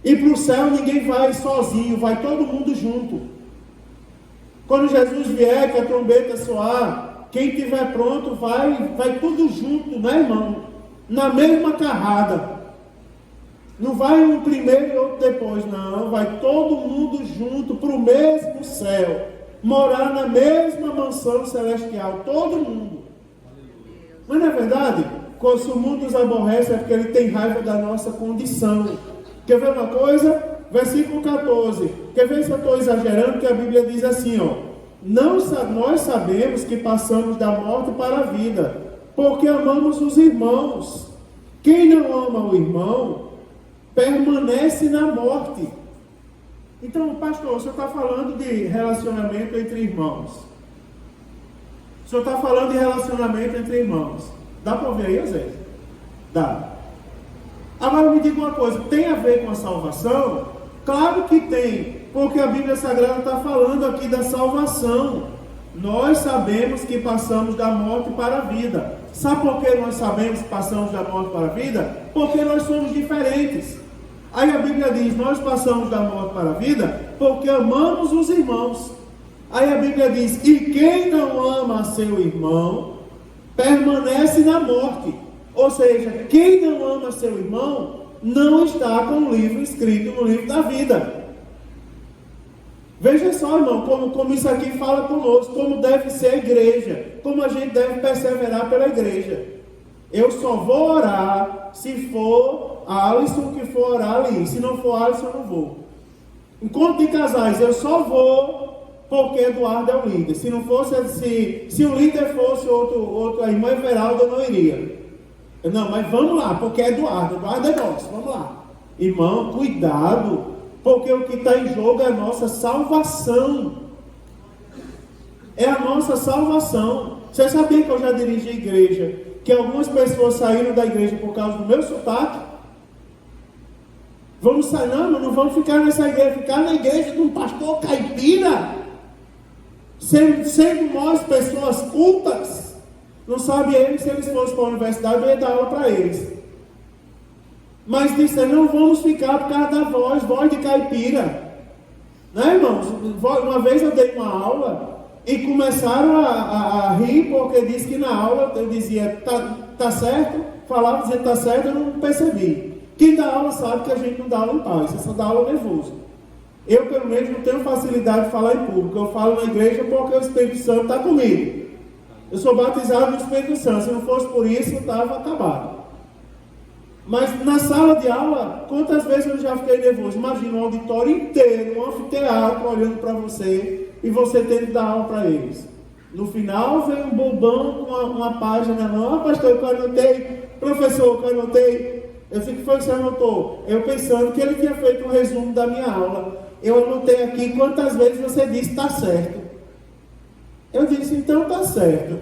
E para o céu ninguém vai sozinho, vai todo mundo junto. Quando Jesus vier, que a trombeta soar, quem estiver pronto vai tudo junto, né, irmão? Na mesma carrada. Não vai um primeiro e outro depois, não. Vai todo mundo junto para o mesmo céu. Morar na mesma mansão celestial, todo mundo. Mas não é verdade? Se o mundo nos aborrece é porque ele tem raiva da nossa condição. Quer ver uma coisa? Versículo 14. Quer ver se eu estou exagerando? Que a Bíblia diz assim, ó. Nós sabemos que passamos da morte para a vida, porque amamos os irmãos. Quem não ama o irmão, permanece na morte. Então, pastor, o senhor está falando de relacionamento entre irmãos. O senhor está falando de relacionamento entre irmãos. Dá para ouvir aí, Zé? Dá. Agora me diga uma coisa, tem a ver com a salvação? Claro que tem, porque a Bíblia Sagrada está falando aqui da salvação. Nós sabemos que passamos da morte para a vida. Sabe por que nós sabemos que passamos da morte para a vida? Porque nós somos diferentes. Aí a Bíblia diz, nós passamos da morte para a vida porque amamos os irmãos. Aí a Bíblia diz, e quem não ama seu irmão, permanece na morte. Ou seja, quem não ama seu irmão, não está com o livro escrito no livro da vida. Veja só, irmão, como isso aqui fala conosco, como deve ser a igreja, como a gente deve perseverar pela igreja. Eu só vou orar se for Alisson que for orar ali. Se não for Alisson, eu não vou. Encontro de casais, eu só vou porque Eduardo é o líder. Se não fosse, se o líder fosse outro a irmã Everaldo, eu não iria. Não, mas vamos lá, porque é Eduardo é nosso, vamos lá. Irmão, cuidado, porque o que está em jogo é a nossa salvação. É a nossa salvação. Você sabia que eu já dirigi a igreja, que algumas pessoas saíram da igreja por causa do meu sotaque? Vamos sair, não vamos ficar nessa igreja, ficar na igreja de um pastor caipira. Sendo nós pessoas cultas, não sabe eles, se eles fossem para a universidade, eu ia dar aula para eles. Mas disse, não vamos ficar por causa da voz de caipira. Né, irmãos? Uma vez eu dei uma aula e começaram a rir, porque disse que na aula eu dizia, tá certo? Falava, dizia, tá certo, eu não percebi. Quem dá aula sabe que a gente não dá aula em paz, você só dá aula nervoso. Eu, pelo menos, não tenho facilidade de falar em público. Eu falo na igreja porque o Espírito Santo está comigo. Eu sou batizado no Espírito Santo. Se não fosse por isso, eu estava acabado. Mas na sala de aula, quantas vezes eu já fiquei nervoso? Imagina um auditório inteiro, um anfiteatro olhando para você e você tendo que dar aula para eles. No final, vem um bobão com uma página na mão. Pastor, eu anotei. Professor, eu anotei. Eu sei que foi que você anotou. Eu pensando que ele tinha feito um resumo da minha aula. Eu anotei aqui quantas vezes você disse está certo. Eu disse, então está certo.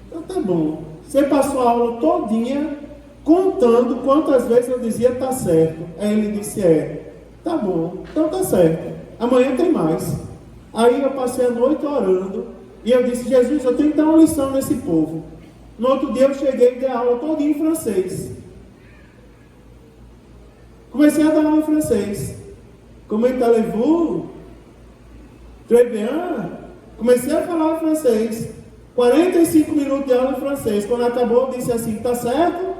Então tá bom. Você passou a aula todinha contando quantas vezes eu dizia está certo. Aí ele disse, tá bom, então está certo. Amanhã tem mais. Aí eu passei a noite orando e eu disse, Jesus, eu tenho que dar uma lição nesse povo. No outro dia eu cheguei e dei aula todinha em francês. Comecei a dar aula em francês. Comment allez-vous? Très bien. Comecei a falar em francês. 45 minutos de aula em francês. Quando acabou, eu disse assim, tá certo?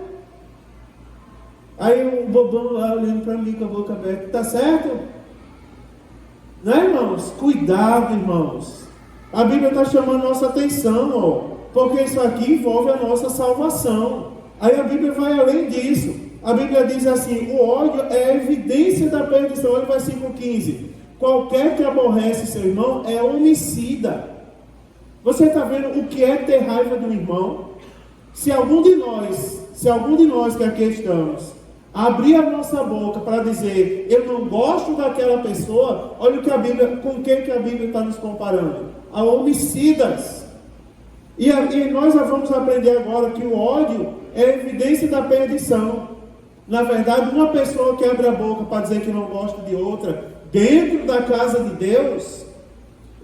Aí o bobão lá olhando para mim com a boca aberta, tá certo? Não é, irmãos? Cuidado, irmãos. A Bíblia está chamando nossa atenção, ó. Porque isso aqui envolve a nossa salvação. Aí a Bíblia vai além disso. A Bíblia diz assim, o ódio é a evidência da perdição. Olha o versículo 15. Qualquer que aborrece seu irmão é homicida. Você está vendo o que é ter raiva do irmão? Se algum de nós que aqui estamos, abrir a nossa boca para dizer, eu não gosto daquela pessoa, olha o que a Bíblia, com quem que a Bíblia está nos comparando? A homicidas. E nós vamos aprender agora que o ódio é a evidência da perdição. Na verdade, uma pessoa que abre a boca para dizer que não gosta de outra, dentro da casa de Deus,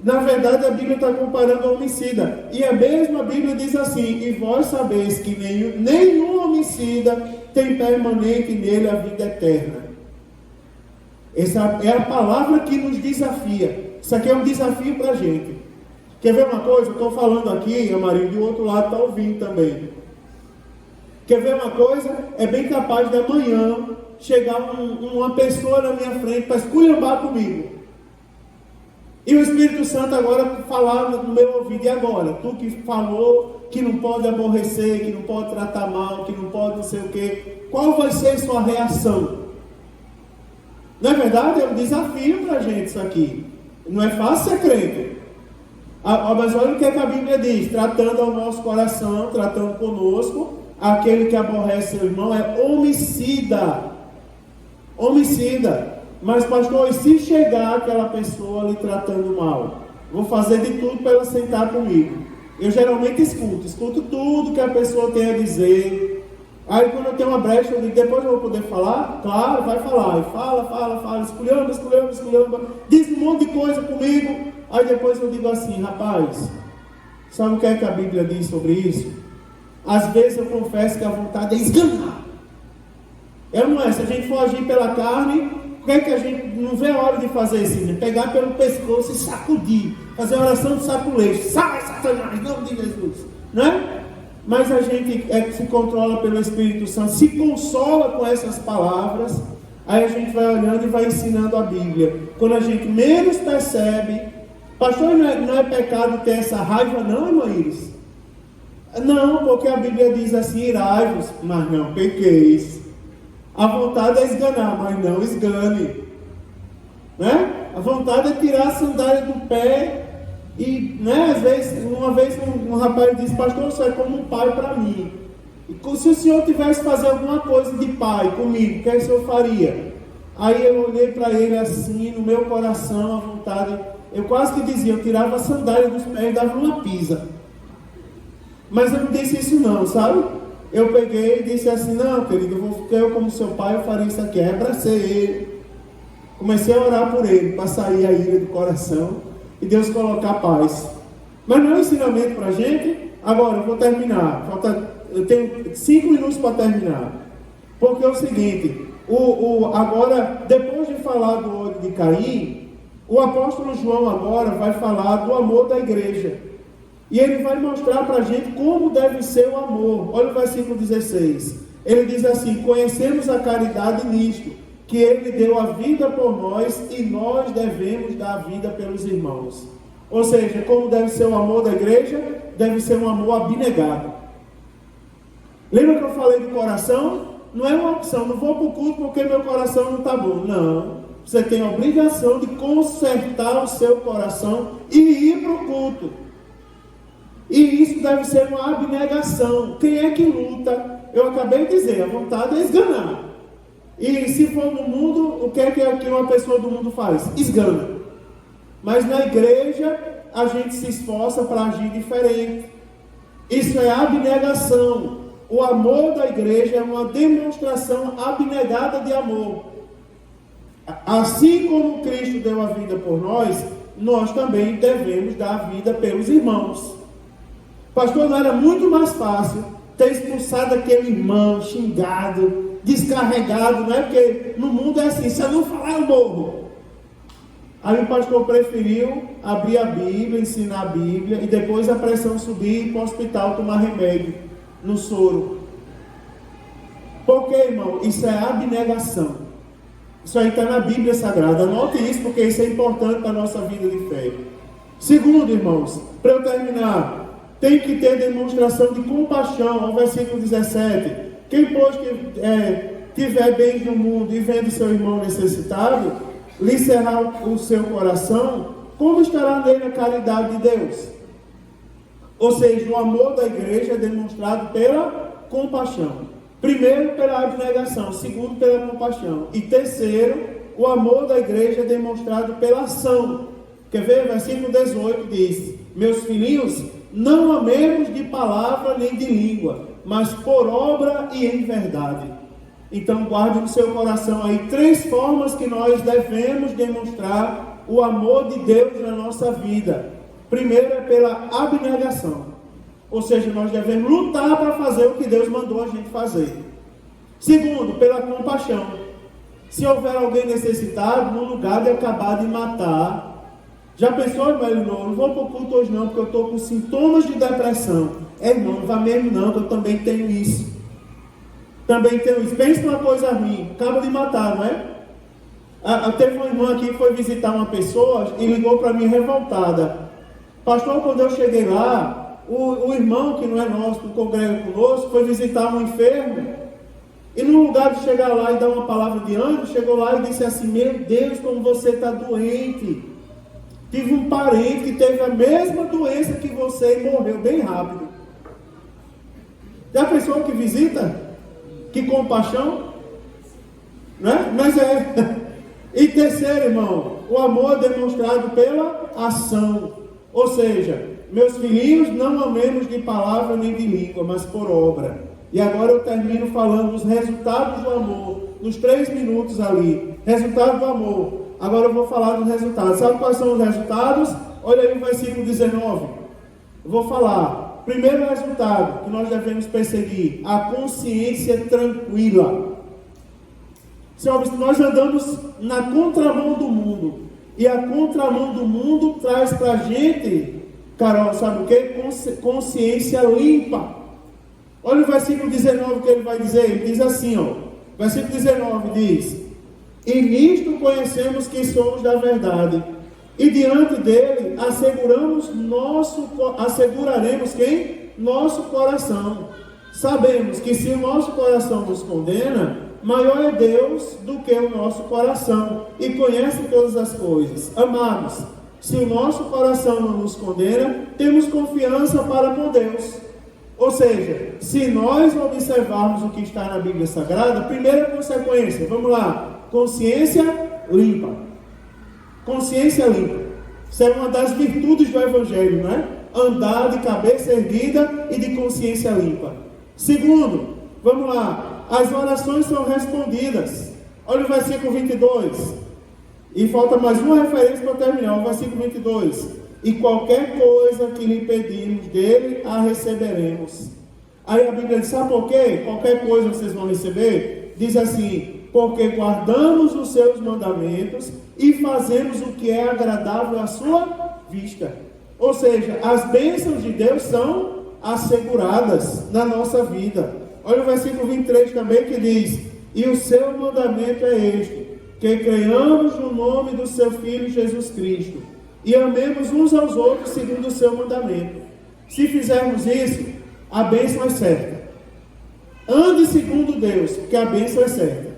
na verdade a Bíblia está comparando a homicida. E a mesma Bíblia diz assim, e vós sabeis que nenhum homicida tem permanente nele a vida eterna. Essa é a palavra que nos desafia. Isso aqui é um desafio para a gente. Quer ver uma coisa? Eu estou falando aqui, a Marinho do outro lado está ouvindo também. Quer ver uma coisa? É bem capaz de amanhã chegar uma pessoa na minha frente para esculhambar comigo. E o Espírito Santo agora falar no meu ouvido, e agora? Tu que falou que não pode aborrecer, que não pode tratar mal, que não pode não sei o quê. Qual vai ser a sua reação? Não é verdade? É um desafio para a gente isso aqui. Não é fácil ser crente. Mas olha o que a Bíblia diz. Tratando ao nosso coração, tratando conosco, aquele que aborrece seu irmão é homicida. Homicida. Mas pastor, e se chegar aquela pessoa lhe tratando mal? Vou fazer de tudo para ela sentar comigo. Eu geralmente escuto tudo que a pessoa tem a dizer. Aí quando eu tenho uma brecha, eu digo, depois eu vou poder falar? Claro, vai falar. E fala, esculhamba. Diz um monte de coisa comigo. Aí depois eu digo assim, rapaz, sabe o que é que a Bíblia diz sobre isso? Às vezes eu confesso que a vontade é esganar. Não é? Se a gente for agir pela carne, por que é que a gente não vê a hora de fazer isso? Né? Pegar pelo pescoço e sacudir. Fazer uma oração de saculejo. Sai, Satanás, em nome de Jesus. Não é? Mas a gente se controla pelo Espírito Santo, se consola com essas palavras. Aí a gente vai olhando e vai ensinando a Bíblia. Quando a gente menos percebe, pastor, não é pecado ter essa raiva não, irmã Iris? Não, porque a Bíblia diz assim, irai-vos, mas não pequeis. A vontade é esganar, mas não esgane. Né? A vontade é tirar a sandália do pé. E, né, às vezes, uma vez um rapaz disse, pastor, você é como um pai para mim. E se o senhor tivesse que fazer alguma coisa de pai comigo, o que o senhor faria? Aí eu olhei para ele assim, no meu coração, a vontade, eu quase que dizia, eu tirava a sandália dos pés e dava uma pisa. Mas eu não disse isso não, sabe? Eu peguei e disse assim, não, querido, eu como seu pai, eu faria isso aqui. Aí abracei ele, comecei a orar por ele, para sair a ira do coração. e Deus colocar paz. Mas não é um ensinamento para a gente. Agora, eu vou terminar. Eu tenho 5 minutos para terminar. Porque é o seguinte, agora, depois de falar do ódio de Caim, o apóstolo João agora vai falar do amor da igreja. E ele vai mostrar para a gente como deve ser o amor. Olha o versículo 16. Ele diz assim: conhecemos a caridade nisto, que ele deu a vida por nós e nós devemos dar a vida pelos irmãos. Ou seja, como deve ser o amor da igreja? Deve ser um amor abnegado. Lembra que eu falei do coração? Não é uma opção, não vou para o culto porque meu coração não está bom. Não. Você tem a obrigação de consertar o seu coração e ir para o culto. E isso deve ser uma abnegação. Quem é que luta? Eu acabei de dizer, a vontade é esganar. E se for no mundo, o que é que uma pessoa do mundo faz? Esgana. Mas na igreja, a gente se esforça para agir diferente. Isso é abnegação. O amor da igreja é uma demonstração abnegada de amor. Assim como Cristo deu a vida por nós, nós também devemos dar a vida pelos irmãos. Pastor, não era muito mais fácil ter expulsado aquele irmão, xingado, descarregado, né? Porque no mundo é assim, se eu não falar eu morro. Aí o pastor preferiu abrir a Bíblia, ensinar a Bíblia, e depois a pressão subir e ir para o hospital tomar remédio no soro. Por quê, irmão? Isso é abnegação. Isso aí está na Bíblia Sagrada. Anote isso, porque isso é importante para a nossa vida de fé. Segundo, irmãos, para eu terminar, tem que ter demonstração de compaixão. Ao versículo 17: quem, pois, tiver bens no mundo e vendo seu irmão necessitado, lhe cerrar o seu coração, como estará nele a caridade de Deus? Ou seja, o amor da igreja é demonstrado pela compaixão. Primeiro, pela abnegação. Segundo, pela compaixão. E terceiro, o amor da igreja é demonstrado pela ação. Quer ver? Versículo 18 diz: meus filhinhos, não amemos de palavra nem de língua, mas por obra e em verdade. Então guarde no seu coração aí 3 formas que nós devemos demonstrar o amor de Deus na nossa vida. Primeiro é pela abnegação. Ou seja, nós devemos lutar para fazer o que Deus mandou a gente fazer. Segundo, pela compaixão. Se houver alguém necessitado, no lugar de acabar de matar. Já pensou, irmão? Não vou para o culto hoje não, porque eu estou com sintomas de depressão. Irmão, não vá mesmo não, que eu também tenho isso. Também tenho isso. Pensa numa coisa ruim. Acaba de matar, não é? Teve uma irmã aqui que foi visitar uma pessoa e ligou para mim revoltada. Pastor, quando eu cheguei lá, o irmão que não é nosso, que congrega conosco, foi visitar um enfermo. E no lugar de chegar lá e dar uma palavra de ânimo, chegou lá e disse assim: meu Deus, como você está doente. Tive um parente que teve a mesma doença que você e morreu bem rápido. Já pensou que visita? Que compaixão? Né? Mas é. E terceiro, irmão, o amor é demonstrado pela ação. Ou seja, meus filhinhos, não amemos de palavra nem de língua, mas por obra. E agora eu termino falando dos resultados do amor, nos 3 minutos ali. Resultado do amor. Agora eu vou falar dos resultados. Sabe quais são os resultados? Olha aí o versículo 19. Eu vou falar. Primeiro resultado que nós devemos perseguir: a consciência tranquila. Nós andamos na contramão do mundo. E a contramão do mundo traz para a gente, Carol, sabe o que? Consciência limpa. Olha o versículo 19 que ele vai dizer. Ele diz assim, ó. Versículo 19 diz: e nisto conhecemos que somos da verdade, e diante dele asseguraremos quem? Nosso coração. Sabemos que se o nosso coração nos condena, maior é Deus do que o nosso coração, e conhece todas as coisas. Amados, se o nosso coração não nos condena, temos confiança para com Deus. Ou seja, se nós observarmos o que está na Bíblia Sagrada, primeira consequência, vamos lá: consciência limpa. Consciência limpa. Isso é uma das virtudes do Evangelho, não é? Andar de cabeça erguida e de consciência limpa. Segundo, vamos lá: as orações são respondidas. Olha o versículo 22. E falta mais uma referência para terminar, o versículo 22. E qualquer coisa que lhe pedirmos dele, a receberemos. Aí a Bíblia diz, sabe por quê? Qualquer coisa vocês vão receber. Diz assim, porque guardamos os seus mandamentos e fazemos o que é agradável à sua vista. Ou seja, as bênçãos de Deus são asseguradas na nossa vida. Olha o versículo 23 também que diz, e o seu mandamento é este, que creiamos no nome do seu Filho Jesus Cristo e amemos uns aos outros segundo o seu mandamento. Se fizermos isso, a bênção é certa. Ande segundo Deus, porque a bênção é certa.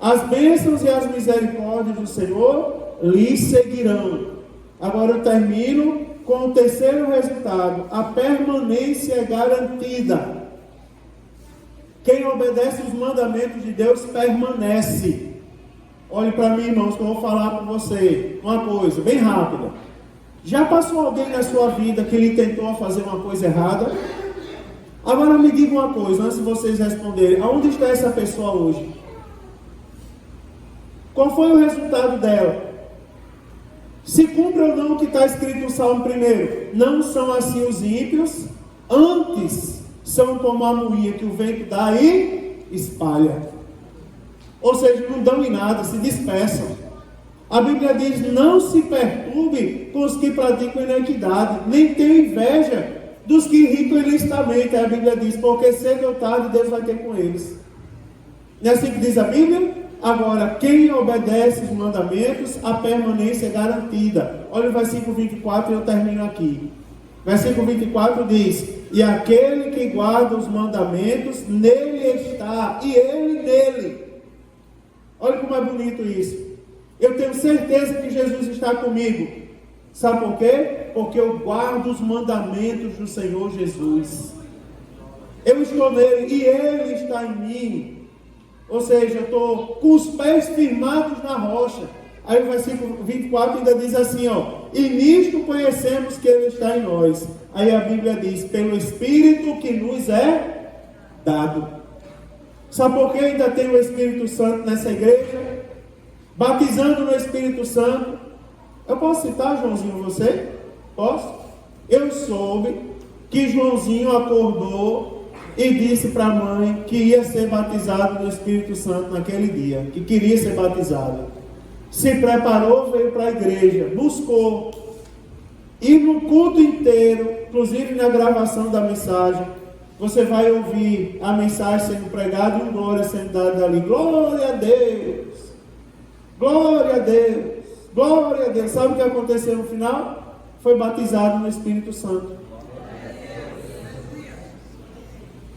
As bênçãos e as misericórdias do Senhor lhe seguirão. Agora eu termino com o terceiro resultado. A permanência é garantida. Quem obedece os mandamentos de Deus permanece. Olhe para mim, irmãos, que eu vou falar para você uma coisa bem rápida. Já passou alguém na sua vida que lhe tentou fazer uma coisa errada? Agora me diga uma coisa, antes de vocês responderem. Aonde está essa pessoa hoje? Qual foi o resultado dela? Se cumpre ou não o que está escrito no Salmo 1? Não são assim os ímpios, antes são como a moinha que o vento dá e espalha. Ou seja, não dão em nada, se dispersam. A Bíblia diz, não se perturbe com os que praticam iniquidade, nem tenha inveja dos que irritam ilicitamente. A Bíblia diz, porque cedo ou tarde Deus vai ter com eles. Não é assim que diz a Bíblia? Agora, quem obedece os mandamentos, a permanência é garantida. Olha o versículo 24 e eu termino aqui. Versículo 24 diz, e aquele que guarda os mandamentos, nele está, e ele nele. Olha como é bonito isso. Eu tenho certeza que Jesus está comigo. Sabe por quê? Porque eu guardo os mandamentos do Senhor Jesus. Eu estou nele e ele está em mim. Ou seja, eu estou com os pés firmados na rocha. Aí o versículo 24 ainda diz assim, e nisto conhecemos que ele está em nós. Aí a Bíblia diz, pelo Espírito que nos é dado. Sabe por que ainda tem o Espírito Santo nessa igreja? Batizando no Espírito Santo. Eu posso citar, Joãozinho, você? Posso? Eu soube que Joãozinho acordou e disse para a mãe que ia ser batizado no Espírito Santo naquele dia, que queria ser batizado. Se preparou, veio para a igreja, buscou. E no culto inteiro, inclusive na gravação da mensagem, você vai ouvir a mensagem sendo pregada e um glória sendo dado ali. Glória a Deus! Glória a Deus! Glória a Deus! Sabe o que aconteceu no final? Foi batizado no Espírito Santo.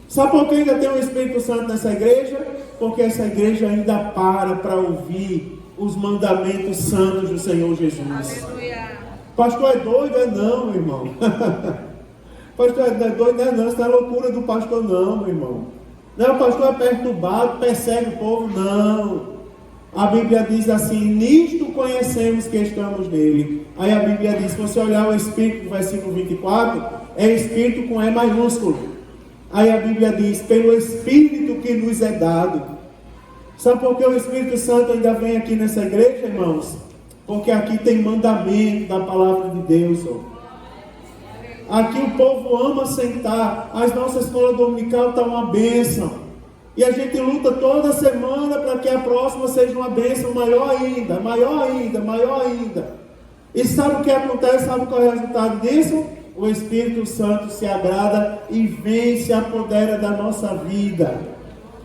Sabe por que ainda tem o Espírito Santo nessa igreja? Porque essa igreja ainda para ouvir os mandamentos santos do Senhor Jesus. Aleluia. Pastor é doido? É não, meu irmão. Pastor é doido? Não é não. Isso não é loucura do pastor não, meu irmão. Não, o pastor é perturbado, persegue o povo, não. A Bíblia diz assim, nisto conhecemos que estamos nele. Aí a Bíblia diz, se você olhar o Espírito, versículo 24, é Espírito com E maiúsculo. Aí a Bíblia diz, pelo Espírito que nos é dado. Sabe por que o Espírito Santo ainda vem aqui nessa igreja, irmãos? Porque aqui tem mandamento da palavra de Deus. Aqui o povo ama sentar. As nossas escolas dominical estão uma bênção. E a gente luta toda semana para que a próxima seja uma bênção maior ainda, maior ainda, maior ainda. E sabe o que acontece? Sabe qual é o resultado disso? O Espírito Santo se agrada e vem, se apodera da nossa vida.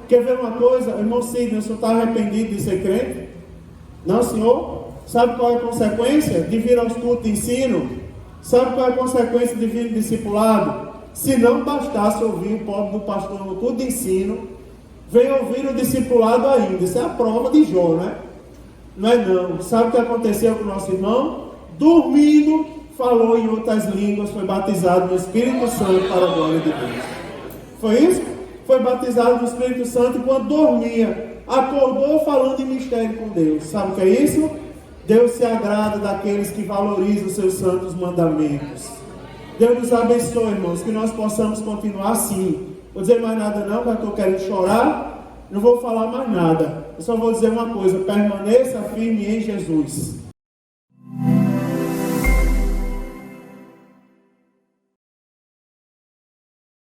Quer ver uma coisa? Irmão Sidney, o senhor está arrependido de ser crente? Não, senhor? Sabe qual é a consequência de vir aos cultos de ensino? Sabe qual é a consequência de vir discipulado? Se não bastasse ouvir o pobre do pastor no culto de ensino, vem ouvir o discipulado ainda. Isso é a prova de Jó, né? Não é não. Sabe o que aconteceu com o nosso irmão? Dormindo, falou em outras línguas, foi batizado no Espírito Santo para a glória de Deus. Foi isso? Foi batizado no Espírito Santo enquanto dormia. Acordou falando em mistério com Deus. Sabe o que é isso? Deus se agrada daqueles que valorizam os seus santos mandamentos. Deus nos abençoe, irmãos, que nós possamos continuar assim. Vou dizer mais nada não, porque eu estou querendo chorar. Não vou falar mais nada. eu só vou dizer uma coisa: permaneça firme em Jesus.